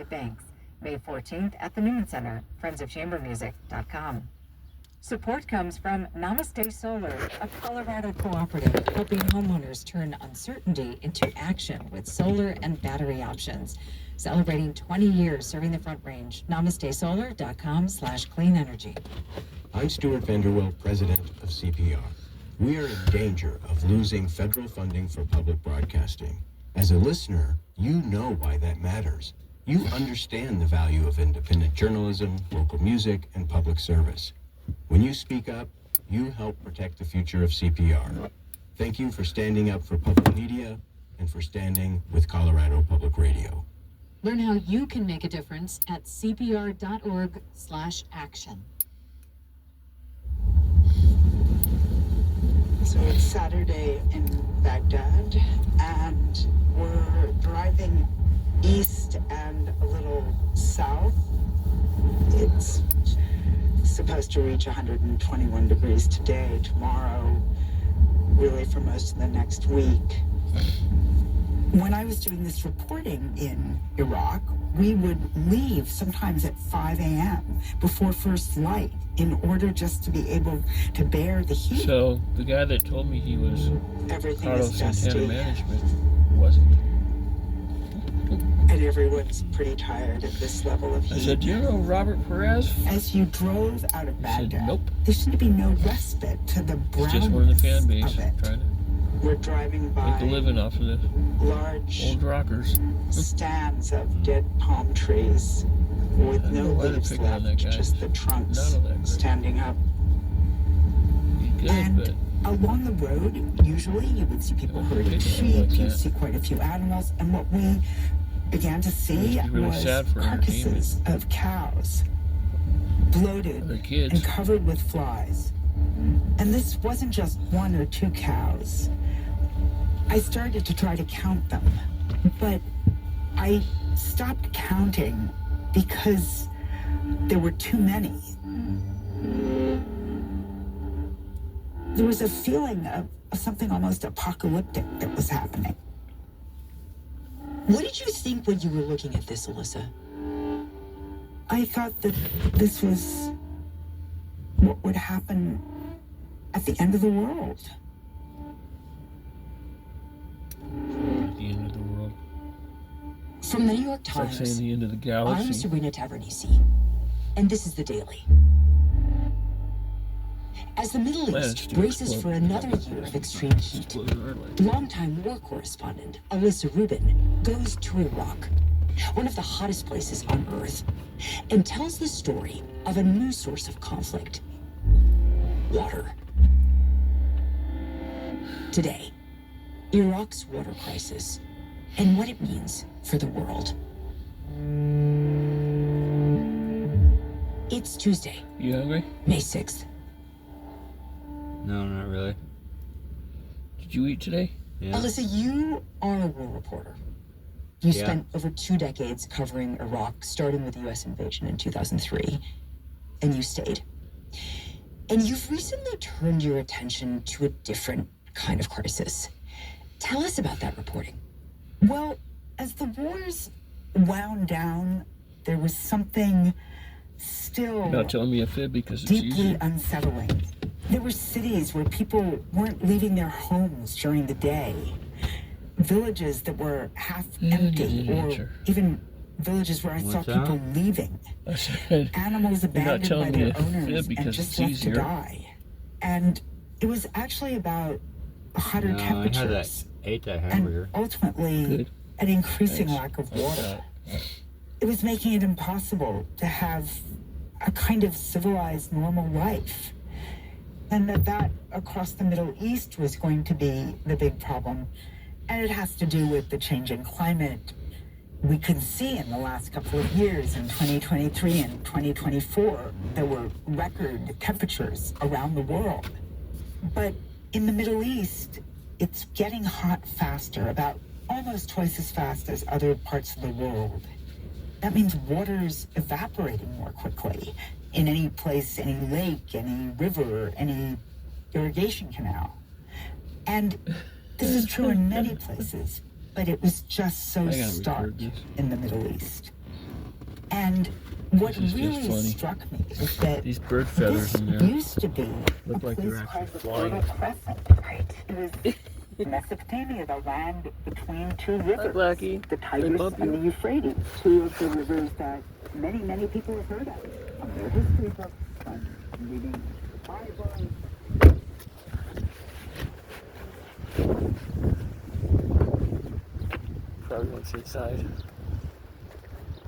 Thanks. May 14th at the Newman Center, friendsofchambermusic.com. Support comes from Namaste Solar, a Colorado cooperative helping homeowners turn uncertainty into action with solar and battery options. Celebrating 20 years serving the Front Range. NamasteSolar.com/clean energy. I'm Stuart Vanderwell, president of CPR. We are in danger of losing federal funding for public broadcasting. As a listener, you know why that matters. You understand the value of independent journalism, local music, and public service. When you speak up, you help protect the future of CPR. Thank you for standing up for public media and for standing with Colorado Public Radio. Learn how you can make a difference at cpr.org/action. So it's Saturday in Baghdad, and we're driving east and a little south. It's supposed to reach 121 degrees today, tomorrow, really for most of the next week. When I was doing this reporting in Iraq, we would leave sometimes at 5 a.m. before first light in order just to be able to bear the heat. So the guy that told me he was Everything Carlos is Santana dusty. Management wasn't. And everyone's pretty tired at this level of heat. I said, do you know Robert Perez? As you drove out of He Baghdad, said, nope. there seemed to be no respite to the It's just one of the fan base brownness of it. trying to We're driving make by a living off of the large old rockers. stands of dead palm trees with I don't no know why they're leaves picking on left, that guy. just the trunks None of that good. standing up. He's good, And but along the road, usually you would see people herding Picking on sheep, like you'd that. see quite a few animals, and what we began to see Must be really was sad for carcasses of cows, bloated Other kids. and covered with flies. And this wasn't just one or two cows. I started to try to count them, but I stopped counting because there were too many. There was a feeling of something almost apocalyptic that was happening. What did you think when you were looking at this, Alyssa? I thought that this was what would happen at the end of the world. at the end of the world. From the New York It's like Times, saying the end of the I'm galaxy. Sabrina Tavernisi, and this is The Daily. As the Middle Planets East do braces explode. for another year of extreme heat, Exploded our life. longtime war correspondent Alyssa Rubin goes to Iraq, one of the hottest places on Earth, and tells the story of a new source of conflict: water. Today, Iraq's water crisis and what it means for the world. It's Tuesday, You hungry? May 6th. No, not really. Did you eat today? Yeah. Alyssa, you are a war reporter. You Yeah. spent over 2 decades covering Iraq, starting with the U.S. invasion in 2003, and you stayed. And you've recently turned your attention to a different kind of crisis. Tell us about that reporting. Well, as the wars wound down, there was something still You're not telling me a fib because it's deeply easy. unsettling. There were cities where people weren't leaving their homes during the day. Villages that were half Yeah, empty, you didn't or answer. even villages where I saw What's that? people leaving. I said, Animals You're not abandoned by telling me their a fib owners and because just it's left easier. to die. And it was actually about hotter No, I had temperatures ate that and hamburger. ultimately Good. an increasing Thanks. lack of I water. thought- It was making it impossible to have a kind of civilized, normal life. And that across the Middle East was going to be the big problem. And it has to do with the changing climate. We could see in the last couple of years, in 2023 and 2024, there were record temperatures around the world. But in the Middle East, it's getting hot faster, about almost twice as fast as other parts of the world. That means water's evaporating more quickly in any place, any lake, any river, any irrigation canal. And this is true in many places, but it was just so I gotta stark record this. in the Middle East. And what This is just really funny. struck me is that These bird feathers this in there used to be look a like place they're actually called the flying. Fertile Crescent. Right. It was Mesopotamia, the land between two rivers, Blackie. the Can I Tigris bump and you? the Euphrates, two of the rivers that many, many people have heard of from their history books, from reading the Bible. Probably wants inside.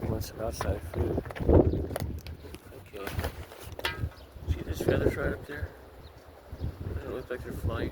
He wants some outside food. Okay. See those feathers right up there? Doesn't it look like they're flying?